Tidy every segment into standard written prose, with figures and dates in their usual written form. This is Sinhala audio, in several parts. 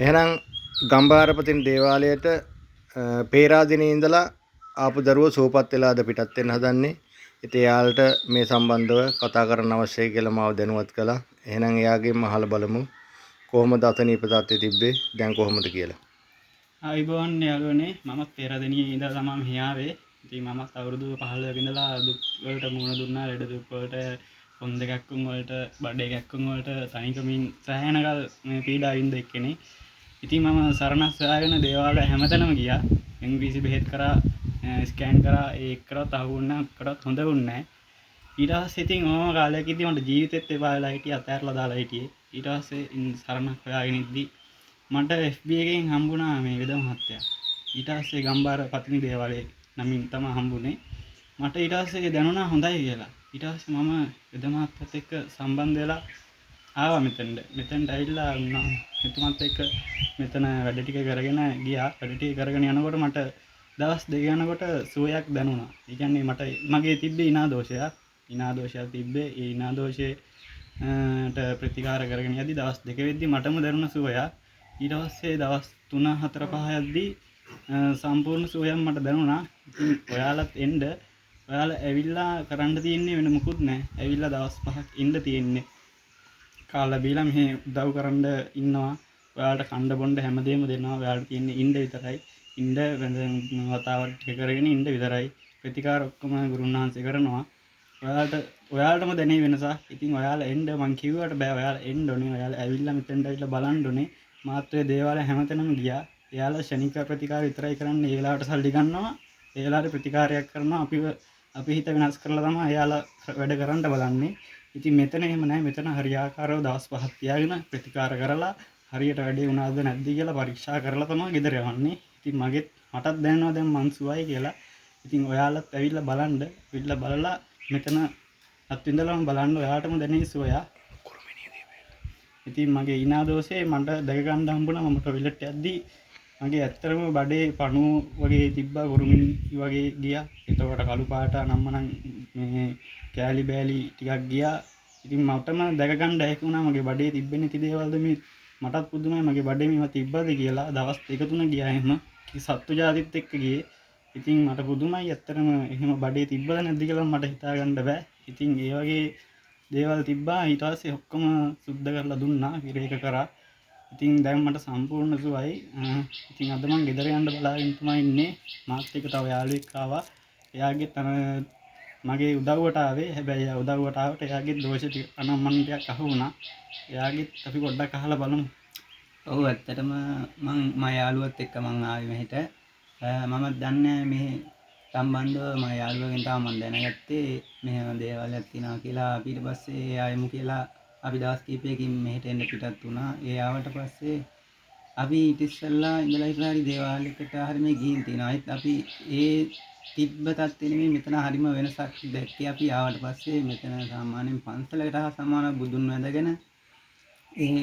එහෙනම් ගම්භාරපතින් දේවාලයට පේරාදෙණියේ ඉඳලා ආපු දරුවෝ සුවපත් වෙලාද පිටත් වෙන්න හදන්නේ. ඉතින් එයාලට මේ සම්බන්ධව කතා කරන්න අවශ්‍යයි කියලා මාව දැනුවත් කළා. එහෙනම් එයාගෙන්ම අහලා බලමු කොහොමද අතනීප තත්ත්වෙ තිබ්බේ දැන් කොහොමද කියලා. ආයිබෝන් යාළුවනේ මමත් පෙරදෙනියේ ඉඳලා තමයි මෙහි ආවේ. ඉතින් මමත් අවුරුදු 15ක ඉඳලා දුක් වලට මුහුණ දුන්නා. ලෙඩ දුක් වලට, කොන් දෙකක්කුම් වලට, බඩ එකක්කුම් වලට තනිකමින් සෑහෙනකල් මේ පීඩා විඳ එක්කෙනෙක්. ඉතින් මම සරණක් සොයාගෙන දේවාලය හැමතැනම ගියා. ඉංග්‍රීසි බෙහෙත් කරා, ස්කෑන් කරා, ඒ කරත් අහු වුණා, කරත් හොඳ වුණේ නැහැ. ඊට පස්සේ ඉතින් ඕම කාලයකදී මට ජීවිතෙත් එපා වෙලා හිටියේ, අතහැරලා දාලා හිටියේ. ඊට පස්සේ සරණක් හොයාගෙන ඉද්දි මට FB එකෙන් හම්බුණා මේ වෙද මහත්තයා. ඊට පස්සේ ගම්බාර පතිනි දේවාලයේ නමින් තමයි හම්බුනේ. මට ඊට පස්සේ දැනුණා හොඳයි කියලා. ඊට පස්සේ මම වෙද මහත්තයත් එක්ක සම්බන්ධ වෙලා ආවා මෙතෙන්ට ඇවිල්ලා එතුමත් එක්ක මෙතන වැඩ ටික කරගෙන ගියා. වැඩ ටික කරගෙන යනකොට මට දවස් දෙක යනකොට සුවයක් දැනුණා. ඒ කියන්නේ මගේ තිබ්බේ ඉනාදෝෂයක් තිබ්බේ. ඒ ඉනාදෝෂයට ප්‍රතිකාර කරගෙන යද්දි දවස් දෙක වෙද්දි මටම දැනුණ සුවයක්. ඊට පස්සේ දවස් 3 4 5 යද්දි සම්පූර්ණ සුවයක් මට දැනුණා. ඉතින් ඔයාලත් එන්න. ඔයාලා ඇවිල්ලා කරන්න තියෙන්නේ වෙන මොකුත් නැහැ. ඇවිල්ලා දවස් 5ක් ඉන්න තියෙන්නේ. කාලා බීලා මෙහි උදව් කරන්න ඉන්නවා. ඔයාලට කණ්ඩ බොණ්ඩ හැමදේම දෙනවා. ඔයාලට තියෙන්නේ ඉන්න විතරයි. ඉන්න වතාවට ටික කරගෙන ඉන්න විතරයි. ප්‍රතිකාර ඔක්කොම ගුරුන් වහන්සේ කරනවා. ඔයාලටම දැනේ වෙනසක්. ඉතින් ඔයාලා එන්න මං කිව්වට බෑ. ඔයාලා එන්න ඕනේ. ඔයාලා ඇවිල්ලා මෙතෙන්ට ඇවිල්ලා බලන්න ඕනේ. මාත් ඔය දේවාලය හැමතැනම ගියා. එයාලා ශනික ප්‍රතිකාර විතරයි කරන්නේ. ඒ වෙලාවට සල්ලි ගන්නවා. ඒ වෙලාවට ප්‍රතිකාරයක් කරනවා. අපි හිත වෙනස් කරලා තමයි එයාලා වැඩ කරන්න බලන්නේ. ඉතින් මෙතන එහෙම නැහැ. මෙතන හරියාකාරව දවස් 5ක් තියාගෙන ප්‍රතිකාර කරලා හරියට වැඩේ වුණාද නැද්ද කියලා පරීක්ෂා කරලා තමයි ගෙදර යවන්නේ. ඉතින් මටත් දැනෙනවා දැන් මං සුවයි කියලා. ඉතින් ඔයාලත් ඇවිල්ලා බලන්න. ඇවිල්ලා බලලා මෙතන අත්විඳලාම බලන්න. ඔයාලටම දැනෙයි සුවය. ඉතින් මගේ ඉනාදෝෂේ මට දැක ගන්න හම්බුණා. මම ටොයිලට් යද්දී මගේ ඇත්තටම බඩේ පණු වගේ තිබ්බා, කුරුමින් වගේ ගියා. එතකොට කළු පාට නම්මනම් මේ කෑලි බෑලි ටිකක් ගියා. ඉතින් මටම දැක ගන්න හැකි වුණා මගේ බඩේ තිබෙන්නේ නැති දේවල්ද මේ. මටත් පුදුමයි මගේ බඩේ මේවා තිබ්බද කියලා. දවස් 2-3 ගියා එහෙම. සත්තු ජාතිත් එක්ක ගියේ. ඉතින් මට පුදුමයි ඇත්තටම එහෙම බඩේ තිබ්බද නැද්ද කියලා මට හිතා ගන්න බෑ. ඉතින් ඒ වගේ දේවල් තිබ්බා. ඊට පස්සේ ඔක්කොම සුද්ධ කරලා දුන්නා. විරේක කරා. ඉතින් දැන් මට සම්පූර්ණ සුවයි. ඉතින් අද මං ගෙදර යන්න බලාගෙන තමයි ඉන්නේ. මාත් එක්ක තව යාළුවෙක් ආවා. එයාගේ මගේ උදව්වට ආවේ. හැබැයි එයා උදව්වට ආවට එයාගේ දෝෂ ටික අනම්මන ටිකක් අහු වුණා. එයාගෙත් අපි පොඩ්ඩක් අහලා බලමු. ඔව් ඇත්තටම මම යාළුවත් එක්ක මං ආවේ මෙහෙට. මම දන්නේ මෙහෙ සම්බන්ධව මම යාළුවගෙන් තමයි මම දැනගත්තේ මෙහෙම දේවල්යක් තියෙනවා කියලා. ඊට පස්සේ ආයෙමු කියලා අපි දවස් කිහිපයකින් මෙහෙට එන්න පිටත් වුණා. ඒ ආවට පස්සේ අපි ඊට ඉස්සෙල්ලා ඉඳලා ඉස්සරහරි දේවාලයකට හරි මේ ගිහින් තියෙනවා. ඒත් අපි ඒ තිබ්බ තත්ත්වෙ නෙමෙයි මෙතන හරිම වෙනසක් දැක්කේ. අපි ආවට පස්සේ මෙතන සාමාන්‍යයෙන් පන්සලකට හා සමාන බුදුන් වැඳගෙන ඒ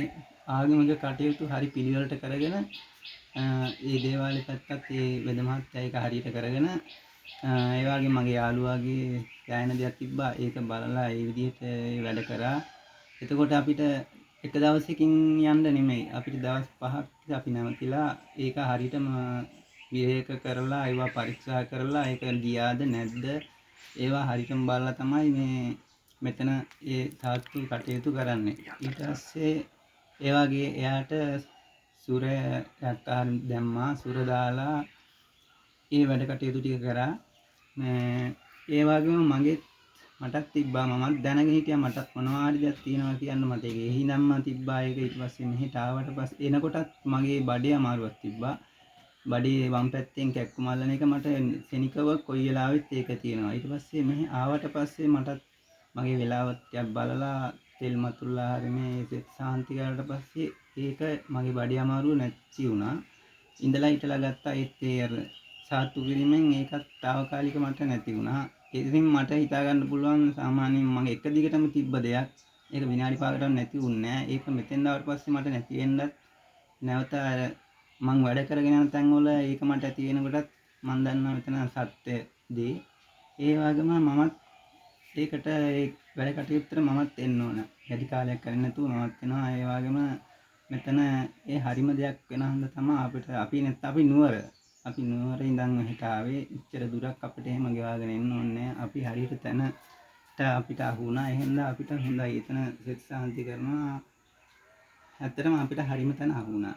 ආගමික කටයුතු හරි පිළිවෙලට කරගෙන ඒ දේවාලේ පැත්තත් ඒ වෙද මහත්තයා ඒක හරියට කරගෙන ඒ වගේ මගේ යාළුවාගේ ගායන දෙයක් තිබ්බා. ඒක බලලා ඒ විදිහට වැඩ කරා. එතකොට අපිට එක දවසකින් යන්න නෙමෙයි. අපිට දවස් 5ක් අපි නැවතිලා ඒක හරියටම විවේක කරලා ඒවා පරීක්ෂා කරලා ඒක ගියාද නැද්ද ඒවා හරියටම බලලා තමයි මේ මෙතන ඒ තාත්තු කටයුතු කරන්නේ. ඊට පස්සේ ඒ වගේ එයාට සුරයක් දැම්මා. සුර දාලා ඒ වැඩ කටයුතු ටික කරා. ඒ වගේම මටත් තිබ්බා. මමත් දැනගෙන හිටියා මටත් මොනවා හරි දෙයක් තියෙනවා කියන්න. මට ඒක එහිනම්ම තිබ්බා. ඒක ඊට පස්සේ මෙහෙට ආවට පස්සේ එනකොටත් මගේ බඩේ අමාරුවක් තිබ්බා. බඩේ වම් පැත්තෙන් කැක්කුම අල්ලන එක මට සෙනිකව කොයි වෙලාවෙත් ඒක තියෙනවා. ඊට පස්සේ මෙහෙ ආවට පස්සේ මටත් මගේ වෙලාවත් ටිකක් බලලා තෙල් මතුල්ලා හරි මේ සාන්ති කරලා පස්සේ ඒක මගේ බඩේ අමාරුව නැති වුණා. ඉඳලා හිටලා ගත්තා. ඒත් ඒ අර සාත්තු කිරීමෙන් ඒකත් తాවකාලික මට නැති වුණා. ඉතින් මට හිතා ගන්න පුළුවන් සාමාන්‍යයෙන් මම එක දිගටම තිබ්බ දෙයක්. ඒක විනාඩි 5කටවත් නැති වුණේ නැහැ. ඒක මෙතෙන් ආවට පස්සේ මට නැති වෙන්නත් නැවත අර මං වැඩ කරගෙන යන තැන්වල ඒක මට ඇති වෙනකොටත් මං දන්නවා මෙතන සත්‍යදී. ඒ වගේම මමත් ඒකට ඒ වැඩ කටයුත්තට මමත් එන්න ඕන. වැඩි කාලයක් කරන්නේ නැතුව මමත් එනවා. ඒ වගේම මෙතන ඒ හරිම දෙයක් වෙන හන්ද තමයි අපිට අපි නැත්නම් අපි නුවර ඉඳන් මෙහෙට ආවේ. ඉච්චර දුරක් අපිට එහෙම ගෙවාගෙන එන්න ඕනේ. අපි හරියට තැනට අපිට අහු වුණා. එහෙනම් අපිට හොඳයි. එතන සෙත් සාන්ති කරනවා. ඇත්තටම අපිට හරිම තැන අහු වුණා.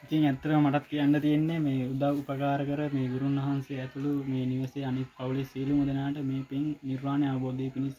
ඉතින් ඇත්තටම මටත් කියන්න තියෙන්නේ මේ උදව් උපකාර කර මේ ගුරුන් වහන්සේ ඇතුළු මේ නිවසේ අනිත් පවුලේ සියලුම දෙනාට මේ පින් නිර්වාණය අවබෝධය පිණිස